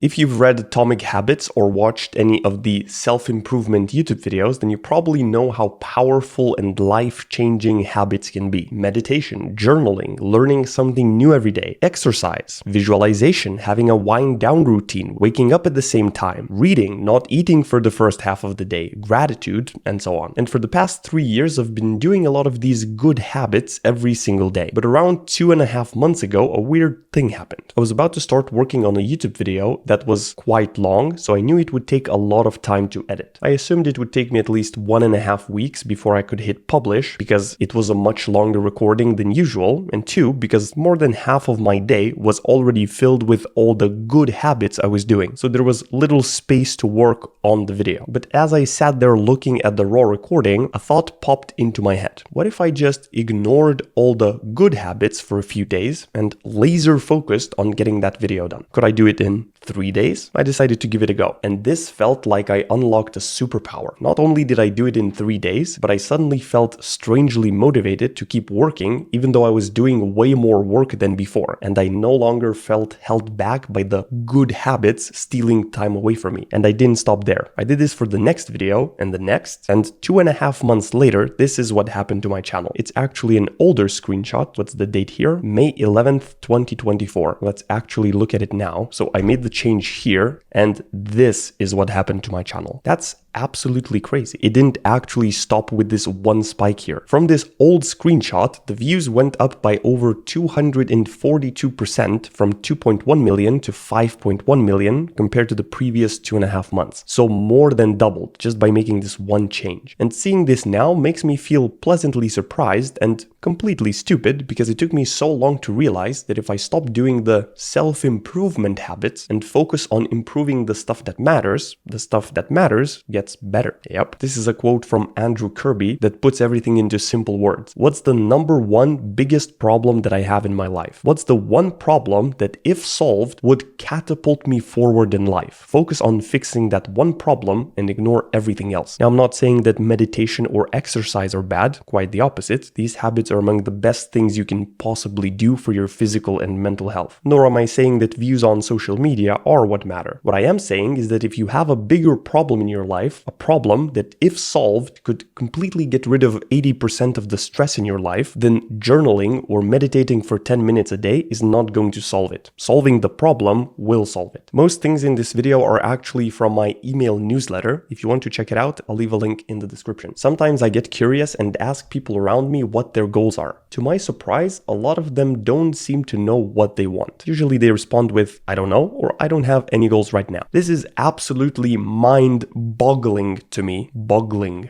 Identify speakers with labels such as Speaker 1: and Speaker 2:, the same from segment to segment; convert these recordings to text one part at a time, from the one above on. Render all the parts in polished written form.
Speaker 1: If you've read Atomic Habits or watched any of the self-improvement YouTube videos, then you probably know how powerful and life-changing habits can be. Meditation, journaling, learning something new every day, exercise, visualization, having a wind-down routine, waking up at the same time, reading, not eating for the first half of the day, gratitude, and so on. And for the past 3 years, I've been doing a lot of these good habits every single day. But around 2.5 months ago, a weird thing happened. I was about to start working on a YouTube video that was quite long, so I knew it would take a lot of time to edit. I assumed it would take me at least 1.5 weeks before I could hit publish, because it was a much longer recording than usual, and 2, because more than half of my day was already filled with all the good habits I was doing, so there was little space to work on the video. But as I sat there looking at the raw recording, a thought popped into my head. What if I just ignored all the good habits for a few days and laser focused on getting that video done? Could I do it in 3 days? I decided to give it a go, and this felt like I unlocked a superpower. Not only did I do it in 3 days, but I suddenly felt strangely motivated to keep working, even though I was doing way more work than before, and I no longer felt held back by the good habits stealing time away from me. And I didn't stop there. I did this for the next video and the next, and 2.5 months later, this is what happened to my channel. It's actually an older screenshot. What's the date here? May 11th, 2024. Let's actually look at it now. So I made the change here, and this is what happened to my channel. That's absolutely crazy. It didn't actually stop with this one spike here. From this old screenshot, the views went up by over 242% from 2.1 million to 5.1 million compared to the previous 2.5 months. So more than doubled just by making this one change. And seeing this now makes me feel pleasantly surprised and completely stupid, because it took me so long to realize that if I stop doing the self-improvement habits and focus on improving the stuff that matters, the stuff that matters gets better. Yep, this is a quote from Andrew Kirby that puts everything into simple words. What's the number one biggest problem that I have in my life? What's the one problem that, if solved, would catapult me forward in life? Focus on fixing that one problem and ignore everything else. Now, I'm not saying that meditation or exercise are bad, quite the opposite. These habits are among the best things you can possibly do for your physical and mental health. Nor am I saying that views on social media are what matter. What I am saying is that if you have a bigger problem in your life, a problem that, if solved, could completely get rid of 80% of the stress in your life, then journaling or meditating for 10 minutes a day is not going to solve it. Solving the problem will solve it. Most things in this video are actually from my email newsletter. If you want to check it out, I'll leave a link in the description. Sometimes I get curious and ask people around me what their goals are. To my surprise, a lot of them don't seem to know what they want. Usually they respond with, I don't know, or I don't have any goals right now. This is absolutely mind-boggling to me. Boggling.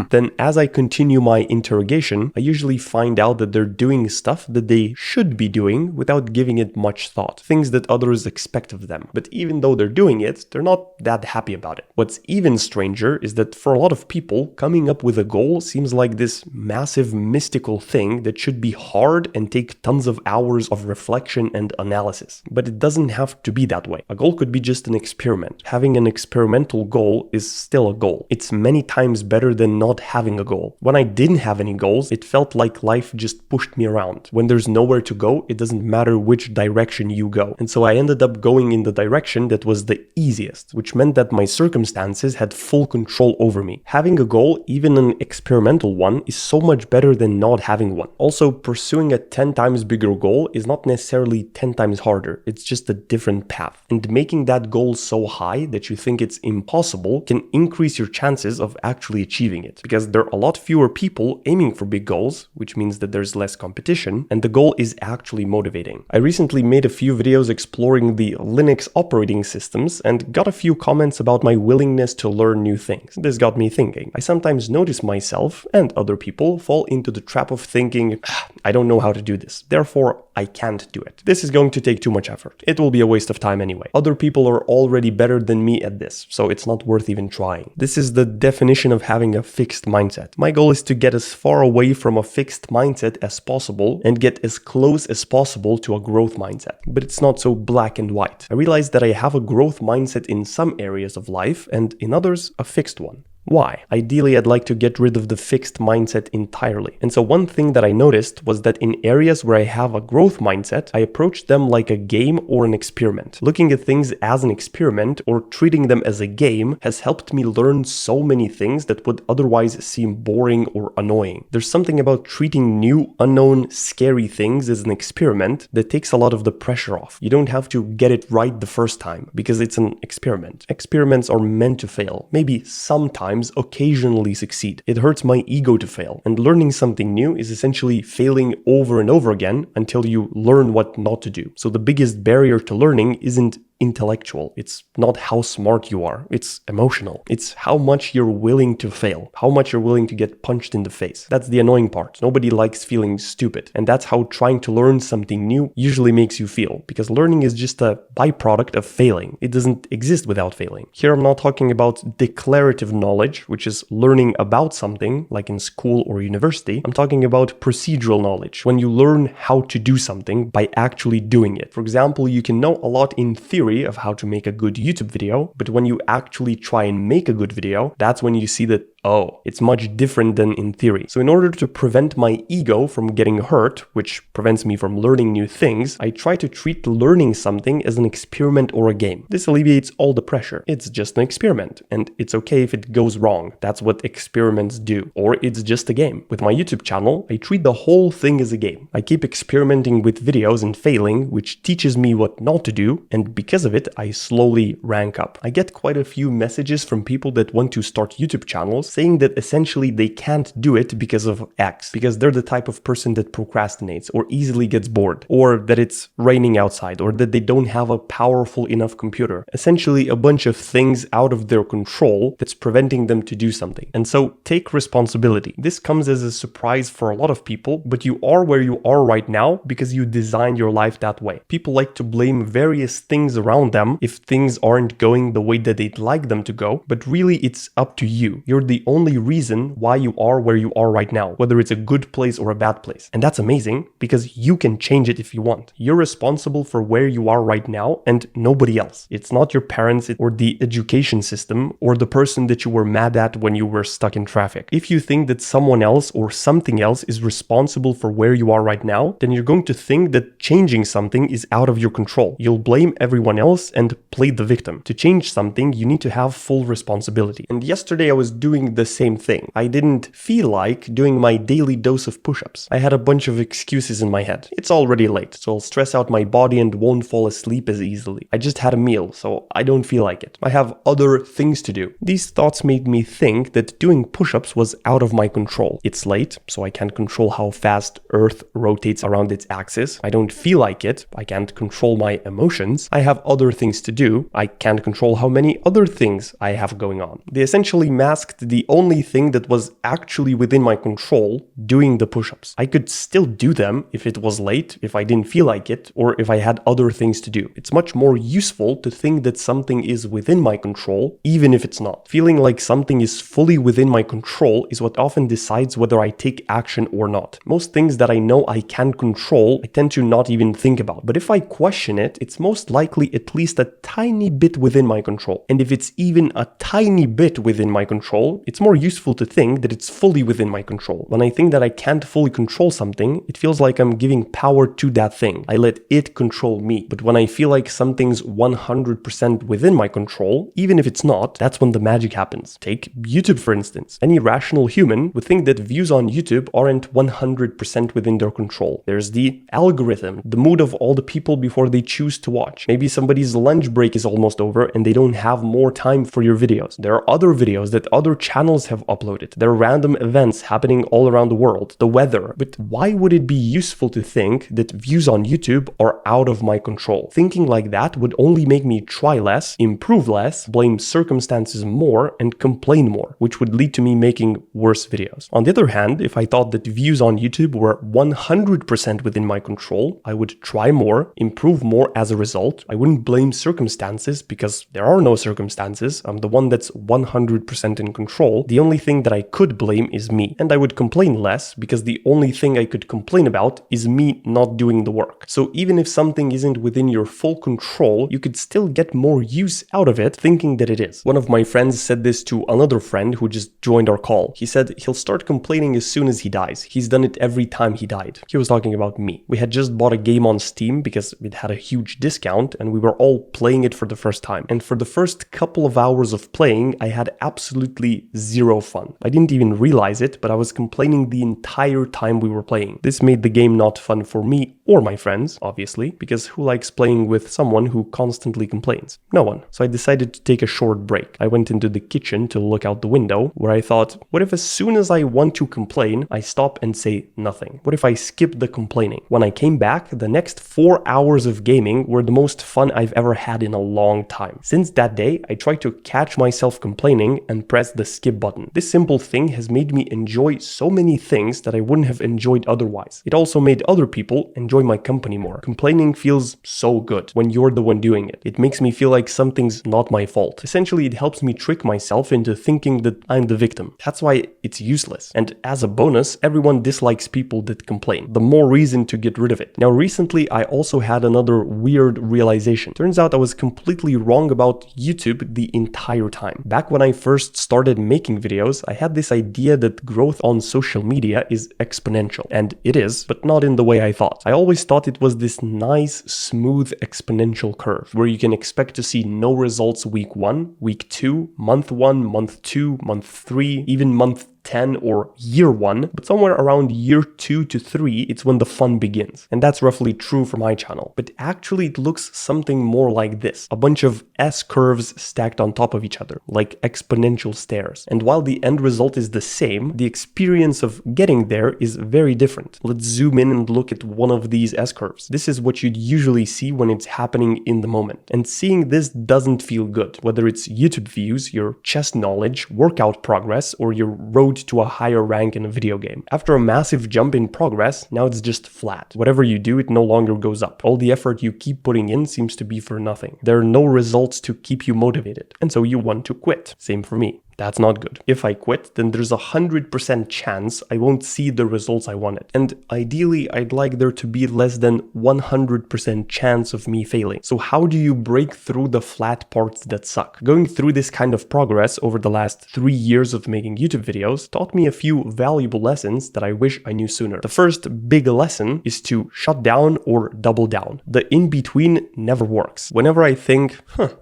Speaker 1: Then as I continue my interrogation, I usually find out that they're doing stuff that they should be doing without giving it much thought. Things that others expect of them. But even though they're doing it, they're not that happy about it. What's even stranger is that for a lot of people, coming up with a goal seems like this massive mystical thing that should be hard and take tons of hours of reflection and analysis. But it doesn't have to be that way. A goal could be just an experiment. Having an experimental goal is still a goal. It's many times better than not having a goal. When I didn't have any goals, it felt like life just pushed me around. When there's nowhere to go, it doesn't matter which direction you go. And so I ended up going in the direction that was the easiest, which meant that my circumstances had full control over me. Having a goal, even an experimental one, is so much better than not having one. Also, pursuing a 10 times bigger goal is not necessarily 10 times harder. It's just a different path. And making that goal so high that you think it's impossible can increase your chances of actually achieving it, because there are a lot fewer people aiming for big goals, which means that there's less competition, and the goal is actually motivating. I recently made a few videos exploring the Linux operating systems and got a few comments about my willingness to learn new things. This got me thinking. I sometimes notice myself and other people fall into the trap of thinking, I don't know how to do this, therefore I can't do it. This is going to take too much effort. It will be a waste of time anyway. Other people are already better than me at this, so it's not worth even trying. This is the definition of having a fixed mindset. My goal is to get as far away from a fixed mindset as possible and get as close as possible to a growth mindset. But it's not so black and white. I realize that I have a growth mindset in some areas of life and in others a fixed one. Why? Ideally, I'd like to get rid of the fixed mindset entirely. And so one thing that I noticed was that in areas where I have a growth mindset, I approach them like a game or an experiment. Looking at things as an experiment or treating them as a game has helped me learn so many things that would otherwise seem boring or annoying. There's something about treating new, unknown, scary things as an experiment that takes a lot of the pressure off. You don't have to get it right the first time because it's an experiment. Experiments are meant to fail. Maybe sometimes, occasionally succeed. It hurts my ego to fail. And learning something new is essentially failing over and over again until you learn what not to do. So the biggest barrier to learning isn't intellectual. It's not how smart you are. It's emotional. It's how much you're willing to fail, how much you're willing to get punched in the face. That's the annoying part. Nobody likes feeling stupid. And that's how trying to learn something new usually makes you feel, because learning is just a byproduct of failing. It doesn't exist without failing. Here I'm not talking about declarative knowledge, which is learning about something like in school or university. I'm talking about procedural knowledge, when you learn how to do something by actually doing it. For example, you can know a lot in theory of how to make a good YouTube video, but when you actually try and make a good video, that's when you see that, oh, it's much different than in theory. So in order to prevent my ego from getting hurt, which prevents me from learning new things, I try to treat learning something as an experiment or a game. This alleviates all the pressure. It's just an experiment, and it's okay if it goes wrong. That's what experiments do. Or it's just a game. With my YouTube channel, I treat the whole thing as a game. I keep experimenting with videos and failing, which teaches me what not to do, and because of it, I slowly rank up. I get quite a few messages from people that want to start YouTube channels saying that essentially they can't do it because of X, because they're the type of person that procrastinates or easily gets bored, or that it's raining outside, or that they don't have a powerful enough computer. Essentially a bunch of things out of their control that's preventing them to do something. And so take responsibility. This comes as a surprise for a lot of people, but you are where you are right now because you designed your life that way. People like to blame various things around them if things aren't going the way that they'd like them to go, but really it's up to you. You're the only reason why you are where you are right now, whether it's a good place or a bad place. And that's amazing because you can change it if you want. You're responsible for where you are right now and nobody else. It's not your parents or the education system or the person that you were mad at when you were stuck in traffic. If you think that someone else or something else is responsible for where you are right now, then you're going to think that changing something is out of your control. You'll blame everyone else and play the victim. To change something, you need to have full responsibility. And yesterday I was doing the same thing. I didn't feel like doing my daily dose of push-ups. I had a bunch of excuses in my head. It's already late, so I'll stress out my body and won't fall asleep as easily. I just had a meal, so I don't feel like it. I have other things to do. These thoughts made me think that doing push-ups was out of my control. It's late, so I can't control how fast Earth rotates around its axis. I don't feel like it. I can't control my emotions. I have other things to do. I can't control how many other things I have going on. They essentially masked the only thing that was actually within my control, doing the push-ups. I could still do them if it was late, if I didn't feel like it, or if I had other things to do. It's much more useful to think that something is within my control, even if it's not. Feeling like something is fully within my control is what often decides whether I take action or not. Most things that I know I can control, I tend to not even think about. But if I question it, it's most likely at least a tiny bit within my control. And if it's even a tiny bit within my control, it's more useful to think that it's fully within my control. When I think that I can't fully control something, it feels like I'm giving power to that thing. I let it control me. But when I feel like something's 100% within my control, even if it's not, that's when the magic happens. Take YouTube, for instance. Any rational human would think that views on YouTube aren't 100% within their control. There's the algorithm, the mood of all the people before they choose to watch. Maybe somebody's lunch break is almost over and they don't have more time for your videos. There are other videos that other channels have uploaded. There are random events happening all around the world, the weather. But why would it be useful to think that views on YouTube are out of my control? Thinking like that would only make me try less, improve less, blame circumstances more, and complain more, which would lead to me making worse videos. On the other hand, if I thought that views on YouTube were 100% within my control, I would try more, improve more as a result. I wouldn't blame circumstances because there are no circumstances. I'm the one that's 100% in control. control, the only thing that I could blame is me. And I would complain less because the only thing I could complain about is me not doing the work. So even if something isn't within your full control, you could still get more use out of it thinking that it is. One of my friends said this to another friend who just joined our call. He said he'll start complaining as soon as he dies. He's done it every time he died. He was talking about me. We had just bought a game on Steam because it had a huge discount and we were all playing it for the first time. And for the first couple of hours of playing, I had absolutely zero fun. I didn't even realize it, but I was complaining the entire time we were playing. This made the game not fun for me or my friends, obviously, because who likes playing with someone who constantly complains? No one. So I decided to take a short break. I went into the kitchen to look out the window, where I thought, what if as soon as I want to complain, I stop and say nothing? What if I skip the complaining? When I came back, the next 4 hours of gaming were the most fun I've ever had in a long time. Since that day, I try to catch myself complaining and press the skip button. This simple thing has made me enjoy so many things that I wouldn't have enjoyed otherwise. It also made other people enjoy my company more. Complaining feels so good when you're the one doing it. It makes me feel like something's not my fault. Essentially, it helps me trick myself into thinking that I'm the victim. That's why it's useless. And as a bonus, everyone dislikes people that complain. The more reason to get rid of it. Now, recently, I also had another weird realization. Turns out I was completely wrong about YouTube the entire time. Back when I first started making videos, I had this idea that growth on social media is exponential. And it is, but not in the way I thought. I always thought it was this nice, smooth exponential curve where you can expect to see no results week 1, week 2, month 1, month 2, month 3, even month 10 or year 1, but somewhere around year 2 to 3, it's when the fun begins. And that's roughly true for my channel. But actually it looks something more like this. A bunch of S-curves stacked on top of each other, like exponential stairs. And while the end result is the same, the experience of getting there is very different. Let's zoom in and look at one of these S-curves. This is what you'd usually see when it's happening in the moment. And seeing this doesn't feel good, whether it's YouTube views, your chess knowledge, workout progress, or your road to a higher rank in a video game. After a massive jump in progress, now it's just flat. Whatever you do, it no longer goes up. All the effort you keep putting in seems to be for nothing. There are no results to keep you motivated, and so you want to quit. Same for me. That's not good. If I quit, then there's 100% chance I won't see the results I wanted. And ideally, I'd like there to be less than 100% chance of me failing. So how do you break through the flat parts that suck? Going through this kind of progress over the last 3 years of making YouTube videos taught me a few valuable lessons that I wish I knew sooner. The first big lesson is to shut down or double down. The in-between never works. Whenever I think,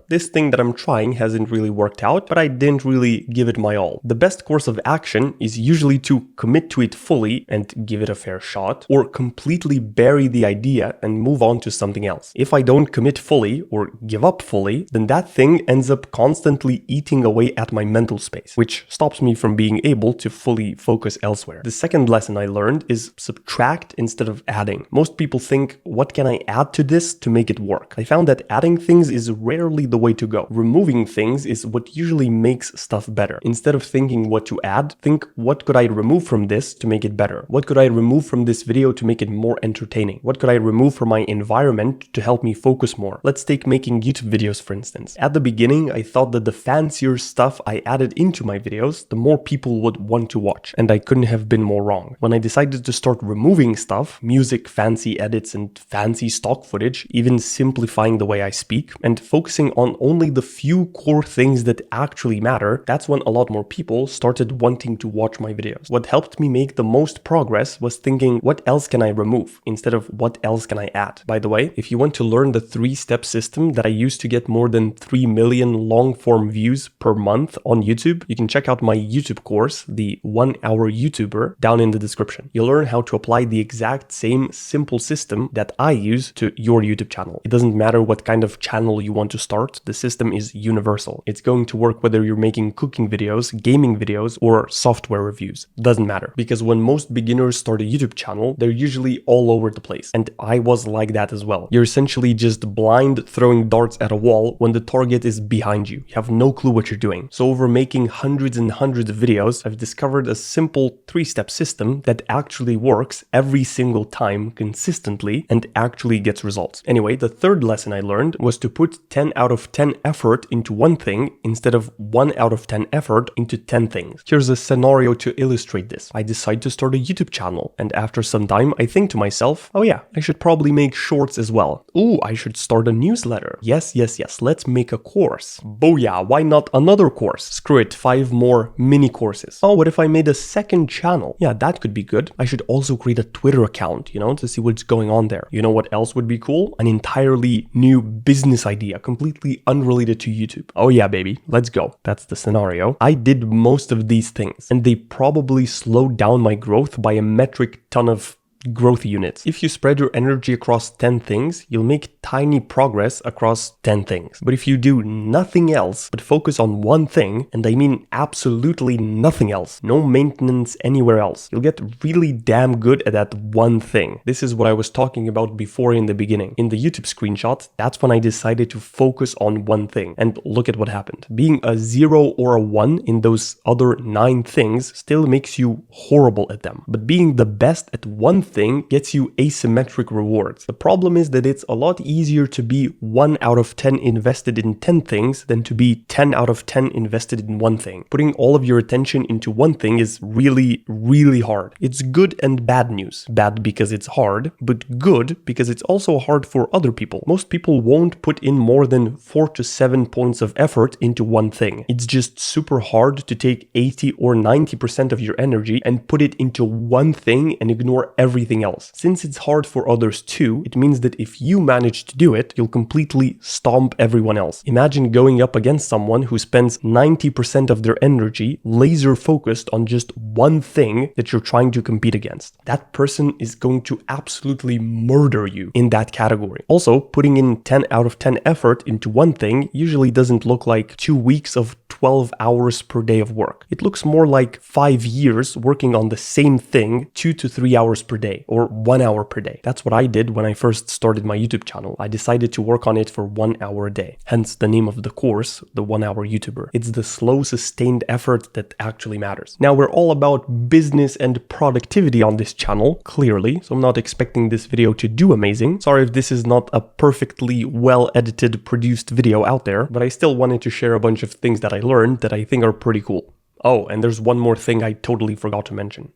Speaker 1: this thing that I'm trying hasn't really worked out, but I didn't really give it my all. The best course of action is usually to commit to it fully and give it a fair shot, or completely bury the idea and move on to something else. If I don't commit fully or give up fully, then that thing ends up constantly eating away at my mental space, which stops me from being able to fully focus elsewhere. The second lesson I learned is subtract instead of adding. Most people think, what can I add to this to make it work? I found that adding things is rarely the way to go. Removing things is what usually makes stuff better. Instead of thinking what to add, think what could I remove from this to make it better? What could I remove from this video to make it more entertaining? What could I remove from my environment to help me focus more? Let's take making YouTube videos for instance. At the beginning, I thought that the fancier stuff I added into my videos, the more people would want to watch, and I couldn't have been more wrong. When I decided to start removing stuff, music, fancy edits, and fancy stock footage, even simplifying the way I speak, and focusing on only the few core things that actually matter, that's when a lot more people started wanting to watch my videos. What helped me make the most progress was thinking, what else can I remove instead of what else can I add? By the way, if you want to learn the 3-step system that I used to get more than 3 million long-form views per month on YouTube, you can check out my YouTube course, the 1-Hour YouTuber, down in the description. You'll learn how to apply the exact same simple system that I use to your YouTube channel. It doesn't matter what kind of channel you want to start, the system is universal. It's going to work whether you're making cooking videos, gaming videos, or software reviews. Doesn't matter, because when most beginners start a YouTube channel, they're usually all over the place. And I was like that as well. You're essentially just blind throwing darts at a wall when the target is behind you. You have no clue what you're doing. So over making hundreds and hundreds of videos, I've discovered a simple 3-step system that actually works every single time consistently and actually gets results. Anyway, the third lesson I learned was to put 10 out of 10 effort into one thing instead of 1 out of 10 10 effort into 10 things. Here's a scenario to illustrate this. I decide to start a YouTube channel, and after some time I think to myself, oh yeah, I should probably make shorts as well. Ooh, I should start a newsletter. Yes, let's make a course. Booyah, why not another course? Screw it, 5 more mini courses. Oh, what if I made a second channel? Yeah, that could be good. I should also create a Twitter account, to see what's going on there. You know what else would be cool? An entirely new business idea, completely unrelated to YouTube. Oh yeah, baby, let's go. That's the scenario. I did most of these things, and they probably slowed down my growth by a metric ton of growth units. If you spread your energy across 10 things, you'll make tiny progress across 10 things. But if you do nothing else but focus on one thing, and I mean absolutely nothing else, no maintenance anywhere else, you'll get really damn good at that one thing. This is what I was talking about before in the beginning. In the YouTube screenshot, that's when I decided to focus on one thing. And look at what happened. Being a 0 or a 1 in those other 9 things still makes you horrible at them. But being the best at one thing gets you asymmetric rewards. The problem is that it's a lot easier to be 1 out of 10 invested in 10 things than to be 10 out of 10 invested in one thing. Putting all of your attention into one thing is really, really hard. It's good and bad news. Bad because it's hard, but good because it's also hard for other people. Most people won't put in more than 4 to 7 points of effort into one thing. It's just super hard to take 80 or 90% of your energy and put it into one thing and ignore everything else. Since it's hard for others too, it means that if you manage to do it, you'll completely stomp everyone else. Imagine going up against someone who spends 90% of their energy laser focused on just one thing that you're trying to compete against. That person is going to absolutely murder you in that category. Also, putting in 10 out of 10 effort into one thing usually doesn't look like 2 weeks of 12 hours per day of work. It looks more like 5 years working on the same thing 2 to 3 hours per day, or 1 hour per day. That's what I did when I first started my YouTube channel. I decided to work on it for 1 hour a day. Hence the name of the course, the 1 hour YouTuber. It's the slow, sustained effort that actually matters. Now, we're all about business and productivity on this channel, clearly, so I'm not expecting this video to do amazing. Sorry if this is not a perfectly well-edited, produced video out there, but I still wanted to share a bunch of things that I learned that I think are pretty cool. Oh, and there's one more thing I totally forgot to mention.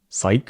Speaker 1: Psych.